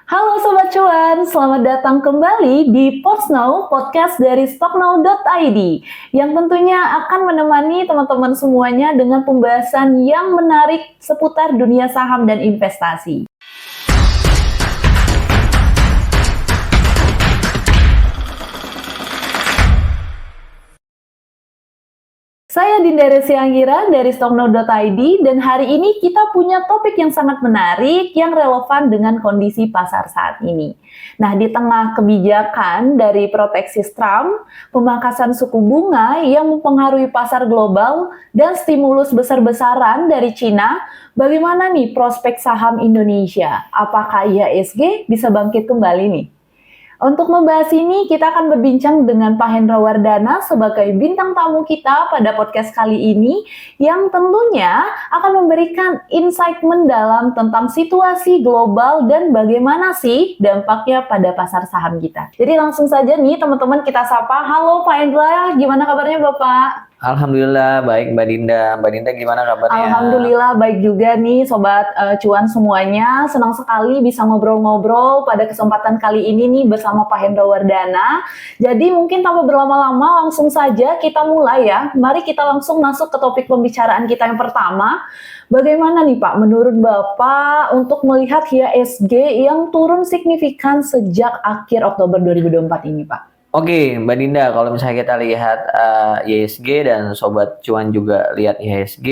Halo Sobat Cuan, selamat datang kembali di Postnow, podcast dari stocknow.id yang tentunya akan menemani teman-teman semuanya dengan pembahasan yang menarik seputar dunia saham dan investasi. Saya Dinda Resi Anggira dari stocknow.id dan hari ini kita punya topik yang sangat menarik yang relevan dengan kondisi pasar saat ini. Nah, di tengah kebijakan dari proteksi Trump, pemangkasan suku bunga yang mempengaruhi pasar global dan stimulus besar-besaran dari Cina, bagaimana nih prospek saham Indonesia? Apakah IHSG bisa bangkit kembali nih? Untuk membahas ini, kita akan berbincang dengan Pak Hendra Wardana sebagai bintang tamu kita pada podcast kali ini yang tentunya akan memberikan insight mendalam tentang situasi global dan bagaimana sih dampaknya pada pasar saham kita. Jadi langsung saja nih teman-teman kita sapa. Halo Pak Hendra, gimana kabarnya Bapak? Alhamdulillah baik Mbak Dinda. Mbak Dinda gimana kabarnya? Alhamdulillah baik juga nih Sobat Cuan semuanya. Senang sekali bisa ngobrol-ngobrol pada kesempatan kali ini nih bersama Pak Hendra Wardana. Jadi mungkin tanpa berlama-lama langsung saja kita mulai ya. Mari kita langsung masuk ke topik pembicaraan kita yang pertama. Bagaimana nih Pak menurut Bapak untuk melihat IHSG yang turun signifikan sejak akhir Oktober 2024 ini Pak? Oke, Mbak Dinda, kalau misalnya kita lihat IHSG dan Sobat Cuan juga lihat IHSG,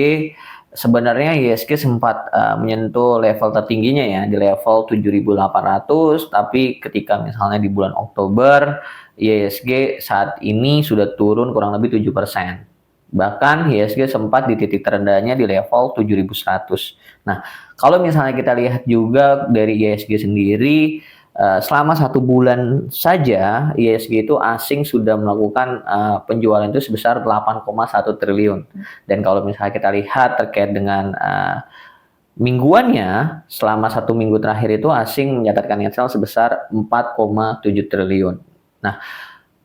sebenarnya IHSG sempat menyentuh level tertingginya ya, di level 7.800, tapi ketika misalnya di bulan Oktober, IHSG saat ini sudah turun kurang lebih 7%. Bahkan IHSG sempat di titik terendahnya di level 7.100. Nah, kalau misalnya kita lihat juga dari IHSG sendiri, selama 1 bulan saja IHSG itu asing sudah melakukan penjualan itu sebesar 8,1 triliun. Dan kalau misalnya kita lihat terkait dengan mingguannya, selama 1 minggu terakhir itu asing mencatatkan net sales sebesar 4,7 triliun. Nah,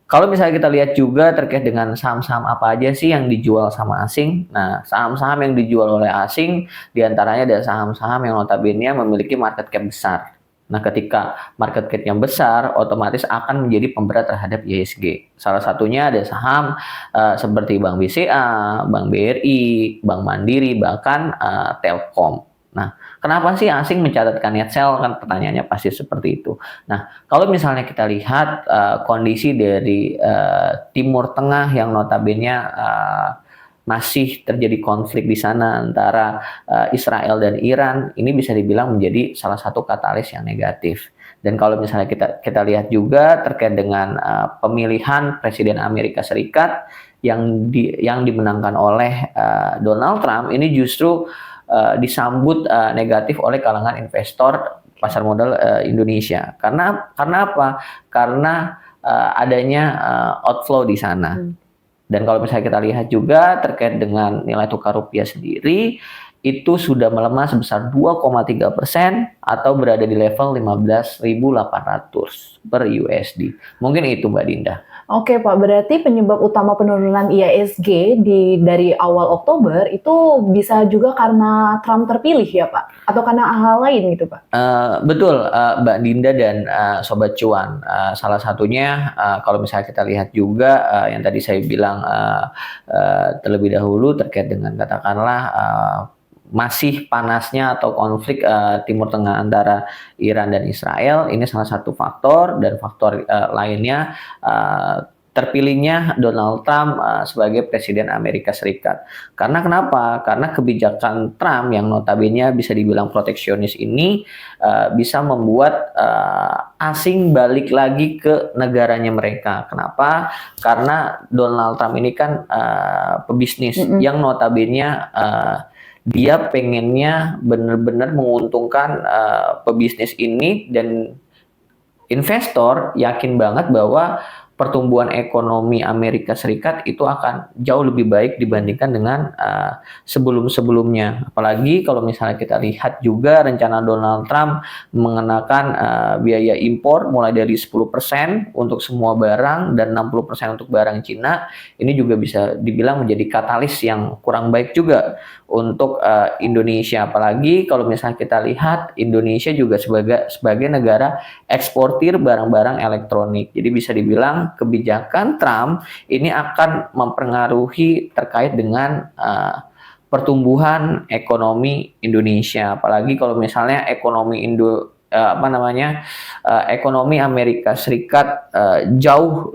kalau misalnya kita lihat juga terkait dengan saham-saham apa aja sih yang dijual sama asing. Nah, saham-saham yang dijual oleh asing diantaranya ada saham-saham yang notabene memiliki market cap besar. Nah, ketika market cap yang besar, otomatis akan menjadi pemberat terhadap IHSG. Salah satunya ada saham seperti Bank BCA, Bank BRI, Bank Mandiri, bahkan Telkom. Nah, kenapa sih asing mencatatkan net sale? Kan pertanyaannya pasti seperti itu. Nah, kalau misalnya kita lihat kondisi dari Timur Tengah yang notabene masih terjadi konflik di sana antara Israel dan Iran, ini bisa dibilang menjadi salah satu katalis yang negatif. Dan kalau misalnya kita lihat juga terkait dengan pemilihan Presiden Amerika Serikat yang dimenangkan oleh Donald Trump, ini justru disambut negatif oleh kalangan investor pasar modal Indonesia. Karena apa? Karena adanya outflow di sana. Dan kalau misalnya kita lihat juga terkait dengan nilai tukar rupiah sendiri, itu sudah melemah sebesar 2,3% atau berada di level 15.800 per USD. Mungkin itu Mbak Dinda. Oke Pak, berarti penyebab utama penurunan IHSG dari awal Oktober itu bisa juga karena Trump terpilih ya Pak? Atau karena hal lain gitu Pak? Betul Mbak Dinda dan Sobat Cuan. Salah satunya kalau misalnya kita lihat juga yang tadi saya bilang terlebih dahulu terkait dengan katakanlah masih panasnya atau konflik Timur Tengah antara Iran dan Israel, ini salah satu faktor, dan faktor lainnya terpilihnya Donald Trump sebagai Presiden Amerika Serikat. Karena kenapa? Karena kebijakan Trump yang notabene bisa dibilang proteksionis ini bisa membuat asing balik lagi ke negaranya mereka. Kenapa? Karena Donald Trump ini kan pebisnis yang notabene dia pengennya benar-benar menguntungkan pebisnis ini, dan investor yakin banget bahwa pertumbuhan ekonomi Amerika Serikat itu akan jauh lebih baik dibandingkan dengan sebelum-sebelumnya. Apalagi kalau misalnya kita lihat juga rencana Donald Trump mengenakan biaya impor mulai dari 10% untuk semua barang dan 60% untuk barang Cina. Ini juga bisa dibilang menjadi katalis yang kurang baik juga untuk Indonesia. Apalagi kalau misalnya kita lihat Indonesia juga sebagai negara eksportir barang-barang elektronik. Jadi bisa dibilang kebijakan Trump ini akan mempengaruhi terkait dengan pertumbuhan ekonomi Indonesia. Apalagi kalau misalnya ekonomi Amerika Serikat jauh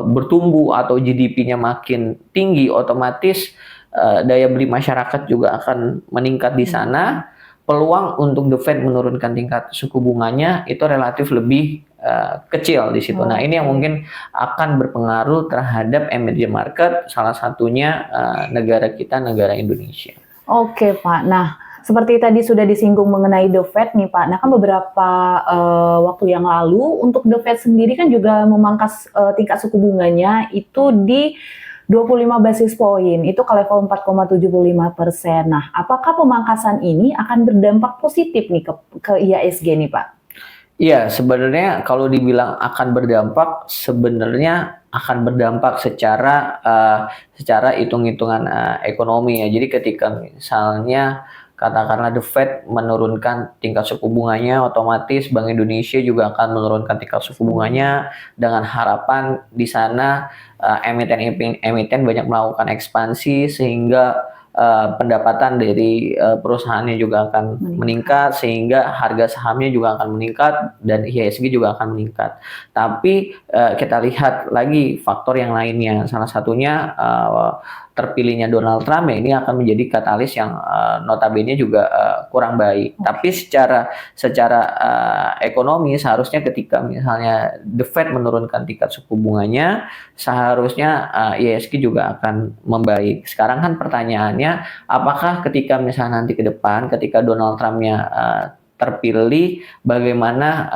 bertumbuh atau GDP-nya makin tinggi, otomatis daya beli masyarakat juga akan meningkat di sana. Peluang untuk The Fed menurunkan tingkat suku bunganya itu relatif lebih kecil di situ. Nah, ini yang mungkin akan berpengaruh terhadap emerging market, salah satunya negara kita, negara Indonesia. Oke, Pak. Nah, seperti tadi sudah disinggung mengenai The Fed nih, Pak. Nah, kan beberapa waktu yang lalu untuk The Fed sendiri kan juga memangkas tingkat suku bunganya itu di 25 basis poin, itu ke level 4,75%. Nah, apakah pemangkasan ini akan berdampak positif nih ke IHSG nih, Pak? Iya, sebenarnya kalau dibilang akan berdampak, sebenarnya akan berdampak secara hitung-hitungan ekonomi ya. Jadi ketika misalnya katakanlah The Fed menurunkan tingkat suku bunganya, otomatis Bank Indonesia juga akan menurunkan tingkat suku bunganya dengan harapan di sana emiten banyak melakukan ekspansi sehingga pendapatan dari perusahaannya juga akan meningkat sehingga harga sahamnya juga akan meningkat dan IHSG juga akan meningkat. Tapi kita lihat lagi faktor yang lainnya, salah satunya terpilihnya Donald Trump ya, ini akan menjadi katalis yang notabene juga kurang baik. Tapi secara ekonomi seharusnya ketika misalnya The Fed menurunkan tingkat suku bunganya, seharusnya IHSG juga akan membaik. Sekarang kan pertanyaannya, apakah ketika misalnya nanti ke depan ketika Donald Trump-nya terpilih, bagaimana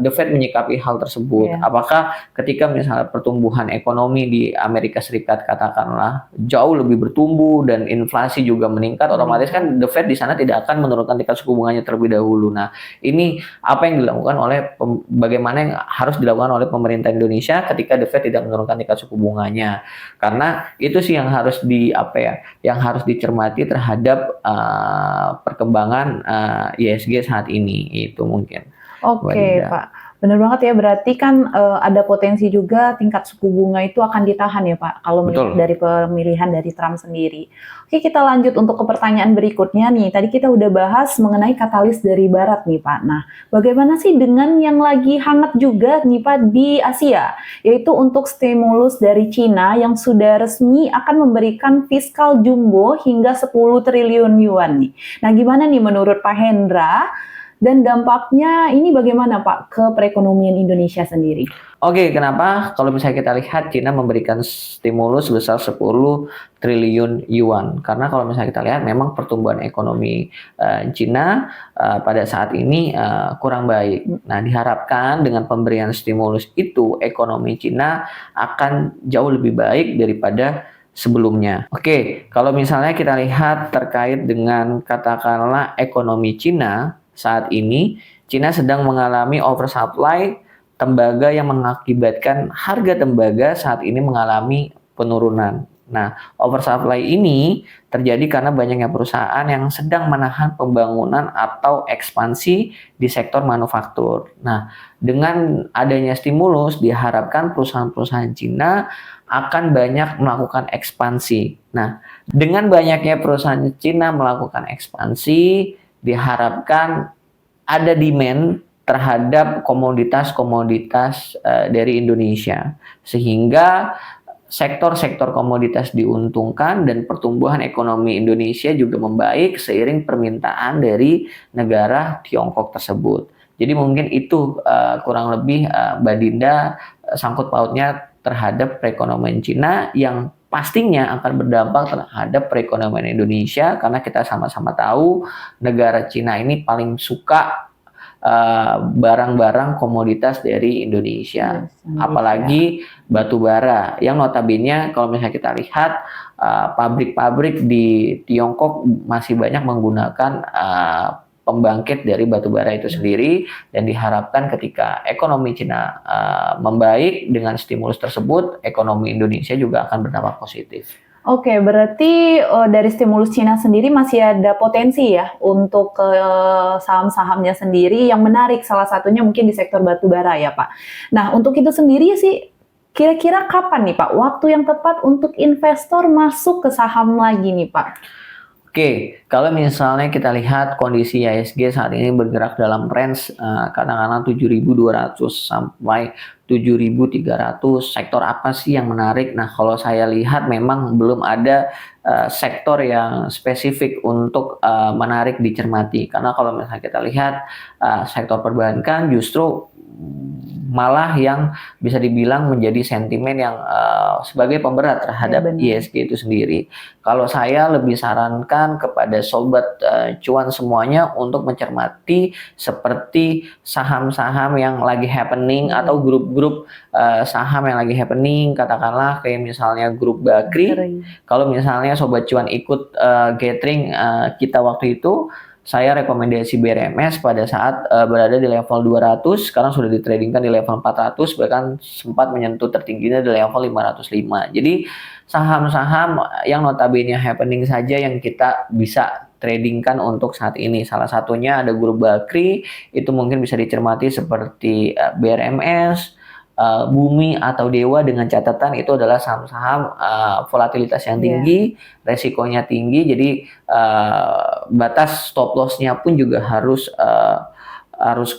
The Fed menyikapi hal tersebut? Apakah ketika misalnya pertumbuhan ekonomi di Amerika Serikat katakanlah jauh lebih bertumbuh dan inflasi juga meningkat, otomatis kan The Fed di sana tidak akan menurunkan tingkat suku bunganya terlebih dahulu. Nah, ini apa yang dilakukan bagaimana yang harus dilakukan oleh pemerintah Indonesia ketika The Fed tidak menurunkan tingkat suku bunganya? Karena itu sih yang harus yang harus dicermati terhadap perkembangan IHSG saat ini, itu mungkin. Oke, Pak. Benar banget ya, berarti kan ada potensi juga tingkat suku bunga itu akan ditahan ya, Pak, kalau melihat dari pemilihan dari Trump sendiri. Oke, kita lanjut untuk ke pertanyaan berikutnya nih. Tadi kita udah bahas mengenai katalis dari Barat nih, Pak. Nah, bagaimana sih dengan yang lagi hangat juga nih, Pak, di Asia? Yaitu untuk stimulus dari Cina yang sudah resmi akan memberikan fiskal jumbo hingga 10 triliun yuan nih. Nah, gimana nih menurut Pak Hendra? Dan dampaknya ini bagaimana Pak ke perekonomian Indonesia sendiri? Oke, kenapa? Kalau misalnya kita lihat Cina memberikan stimulus sebesar 10 triliun yuan. Karena kalau misalnya kita lihat memang pertumbuhan ekonomi Cina pada saat ini kurang baik. Nah, diharapkan dengan pemberian stimulus itu ekonomi Cina akan jauh lebih baik daripada sebelumnya. Oke, kalau misalnya kita lihat terkait dengan katakanlah ekonomi Cina, saat ini, Cina sedang mengalami oversupply tembaga yang mengakibatkan harga tembaga saat ini mengalami penurunan. Nah, oversupply ini terjadi karena banyaknya perusahaan yang sedang menahan pembangunan atau ekspansi di sektor manufaktur. Nah, dengan adanya stimulus, diharapkan perusahaan-perusahaan Cina akan banyak melakukan ekspansi. Nah, dengan banyaknya perusahaan Cina melakukan ekspansi, diharapkan ada demand terhadap komoditas-komoditas dari Indonesia, sehingga sektor-sektor komoditas diuntungkan dan pertumbuhan ekonomi Indonesia juga membaik seiring permintaan dari negara Tiongkok tersebut. Jadi mungkin itu kurang lebih Mbak Dinda sangkut pautnya terhadap perekonomian Cina yang pastinya akan berdampak terhadap perekonomian Indonesia, karena kita sama-sama tahu negara Cina ini paling suka barang-barang komoditas dari Indonesia. Apalagi batu bara yang notabene kalau misalnya kita lihat pabrik-pabrik di Tiongkok masih banyak menggunakan pembangkit dari batu bara itu sendiri, dan diharapkan ketika ekonomi Cina membaik dengan stimulus tersebut, ekonomi Indonesia juga akan berdampak positif. Oke, berarti dari stimulus Cina sendiri masih ada potensi ya untuk saham-sahamnya sendiri yang menarik, salah satunya mungkin di sektor batu bara ya Pak. Nah, untuk itu sendiri sih, kira-kira kapan nih Pak waktu yang tepat untuk investor masuk ke saham lagi nih Pak? Oke, kalau misalnya kita lihat kondisi IHSG saat ini bergerak dalam range kadang-kadang 7.200 sampai 7.300, sektor apa sih yang menarik? Nah, kalau saya lihat memang belum ada sektor yang spesifik untuk menarik dicermati. Karena kalau misalnya kita lihat sektor perbankan justru malah yang bisa dibilang menjadi sentimen yang sebagai pemberat terhadap IHSG itu sendiri. Kalau saya lebih sarankan kepada sobat cuan semuanya untuk mencermati seperti saham-saham yang lagi happening atau grup-grup saham yang lagi happening, katakanlah kayak misalnya grup Bakri. Kalau misalnya sobat cuan ikut gathering kita waktu itu, saya rekomendasi BRMS pada saat berada di level 200, sekarang sudah ditradingkan di level 400, bahkan sempat menyentuh tertingginya di level 505. Jadi saham-saham yang notabene happening saja yang kita bisa tradingkan untuk saat ini. Salah satunya ada grup Bakri, itu mungkin bisa dicermati seperti BRMS, Bumi atau Dewa, dengan catatan itu adalah saham-saham volatilitas yang tinggi, resikonya tinggi, jadi batas stop loss-nya pun juga harus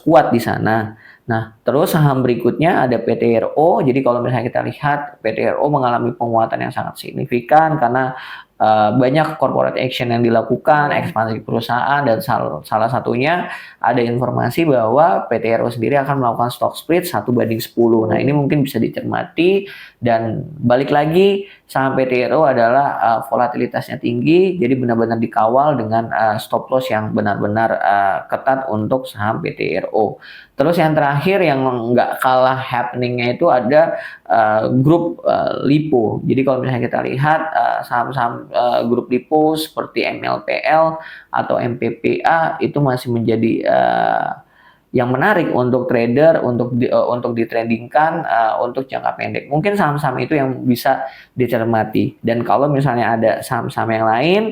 kuat di sana. Nah, terus saham berikutnya ada PTRO. Jadi kalau misalnya kita lihat PTRO mengalami penguatan yang sangat signifikan karena banyak corporate action yang dilakukan, ekspansi perusahaan, dan salah satunya ada informasi bahwa PTRO sendiri akan melakukan stock split 1:10. Nah, ini mungkin bisa dicermati, dan balik lagi saham PTRO adalah volatilitasnya tinggi, jadi benar-benar dikawal dengan stop loss yang benar-benar ketat untuk saham PTRO. Terus yang terakhir yang nggak kalah happeningnya itu ada grup Lipo. Jadi kalau misalnya kita lihat saham-saham grup Lipo seperti MLPL atau MPPA itu masih menjadi yang menarik untuk trader untuk ditradingkan untuk jangka pendek. Mungkin saham-saham itu yang bisa dicermati. Dan kalau misalnya ada saham-saham yang lain,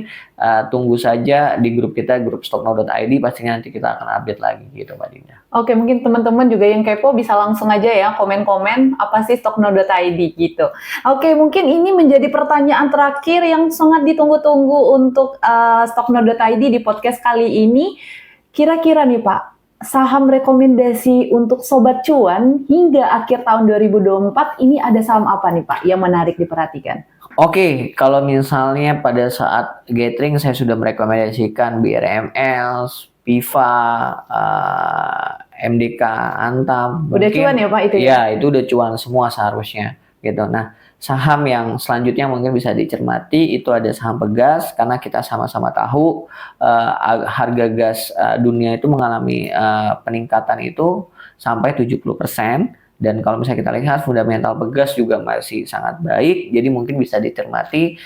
tunggu saja di grup kita, grup stocknow.id, pastinya nanti kita akan update lagi gitu Mbak Dinda. Oke, mungkin teman-teman juga yang kepo bisa langsung aja ya komen-komen apa sih stocknow.id gitu. Oke, mungkin ini menjadi pertanyaan terakhir yang sangat ditunggu-tunggu untuk stocknow.id di podcast kali ini. Kira-kira nih Pak, saham rekomendasi untuk sobat cuan hingga akhir tahun 2024 ini ada saham apa nih Pak yang menarik diperhatikan? Oke, kalau misalnya pada saat gathering saya sudah merekomendasikan BRML, Piva, MDK, Antam. Udah cuan ya Pak itu ya? Ya, itu udah cuan semua seharusnya gitu. Nah, saham yang selanjutnya mungkin bisa dicermati itu ada saham Pegas, karena kita sama-sama tahu harga gas dunia itu mengalami peningkatan itu sampai 70%. Dan kalau misalnya kita lihat fundamental Pegas juga masih sangat baik, jadi mungkin bisa dicermati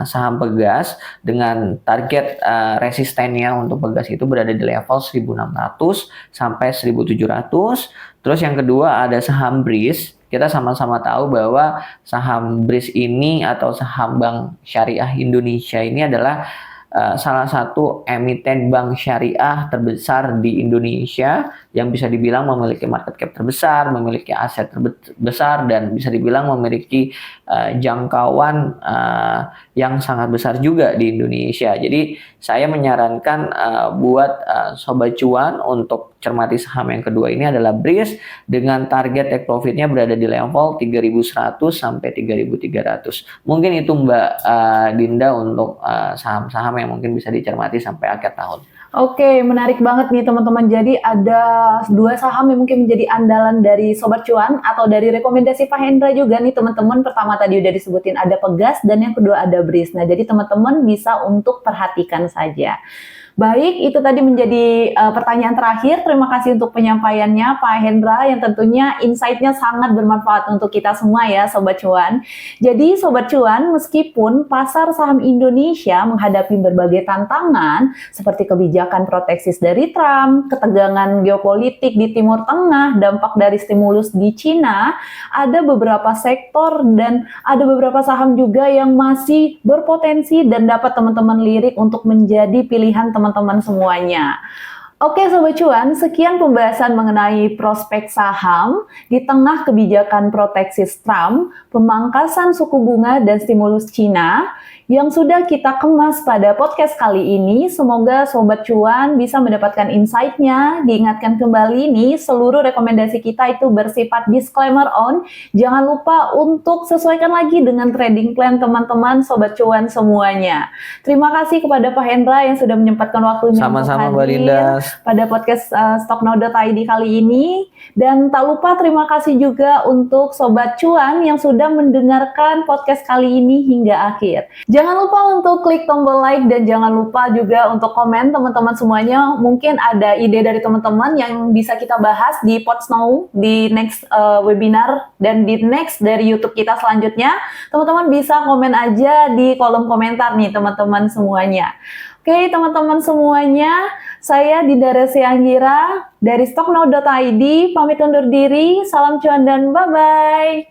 saham Pegas dengan target resistennya untuk Pegas itu berada di level 1.600 sampai 1.700. Terus yang kedua ada saham BRIS. Kita sama-sama tahu bahwa saham BRIS ini atau saham Bank Syariah Indonesia ini adalah salah satu emiten bank syariah terbesar di Indonesia yang bisa dibilang memiliki market cap terbesar, memiliki aset terbesar, dan bisa dibilang memiliki jangkauan yang sangat besar juga di Indonesia. Jadi saya menyarankan buat sobat cuan untuk cermati saham yang kedua ini adalah BRIS dengan target take profitnya berada di level 3.100 sampai 3.300. Mungkin itu Mbak Dinda untuk saham-saham yang mungkin bisa dicermati sampai akhir tahun. Oke, menarik banget nih teman-teman. Jadi ada dua saham yang mungkin menjadi andalan dari Sobat Cuan atau dari rekomendasi Pak Hendra juga nih teman-teman. Pertama tadi udah disebutin ada Pegas dan yang kedua ada BRIS. Nah, jadi teman-teman bisa untuk perhatikan saja. Baik, itu tadi menjadi pertanyaan terakhir. Terima kasih untuk penyampaiannya Pak Hendra yang tentunya insight-nya sangat bermanfaat untuk kita semua ya Sobat Cuan. Jadi Sobat Cuan, meskipun pasar saham Indonesia menghadapi berbagai tantangan seperti kebijakan proteksis dari Trump, ketegangan geopolitik di Timur Tengah, dampak dari stimulus di Cina, ada beberapa sektor dan ada beberapa saham juga yang masih berpotensi dan dapat teman-teman lirik untuk menjadi pilihan teman-teman semuanya. Oke Sobat Cuan, sekian pembahasan mengenai prospek saham di tengah kebijakan proteksis Trump, pemangkasan suku bunga dan stimulus Cina yang sudah kita kemas pada podcast kali ini. Semoga Sobat Cuan bisa mendapatkan insight-nya. Diingatkan kembali nih, seluruh rekomendasi kita itu bersifat disclaimer on. Jangan lupa untuk sesuaikan lagi dengan trading plan teman-teman Sobat Cuan semuanya. Terima kasih kepada Pak Hendra yang sudah menyempatkan waktunya Sama-sama untuk Mbak hadir Linda. pada podcast Stocknow.id kali ini. Dan tak lupa terima kasih juga untuk Sobat Cuan yang sudah mendengarkan podcast kali ini hingga akhir. Jangan lupa untuk klik tombol like dan jangan lupa juga untuk komen teman-teman semuanya. Mungkin ada ide dari teman-teman yang bisa kita bahas di Podsnow di next webinar dan di next dari YouTube kita selanjutnya. Teman-teman bisa komen aja di kolom komentar nih teman-teman semuanya. Oke teman-teman semuanya, saya Dinda Resi Anggira dari Stocknow.id pamit undur diri. Salam cuan dan bye-bye.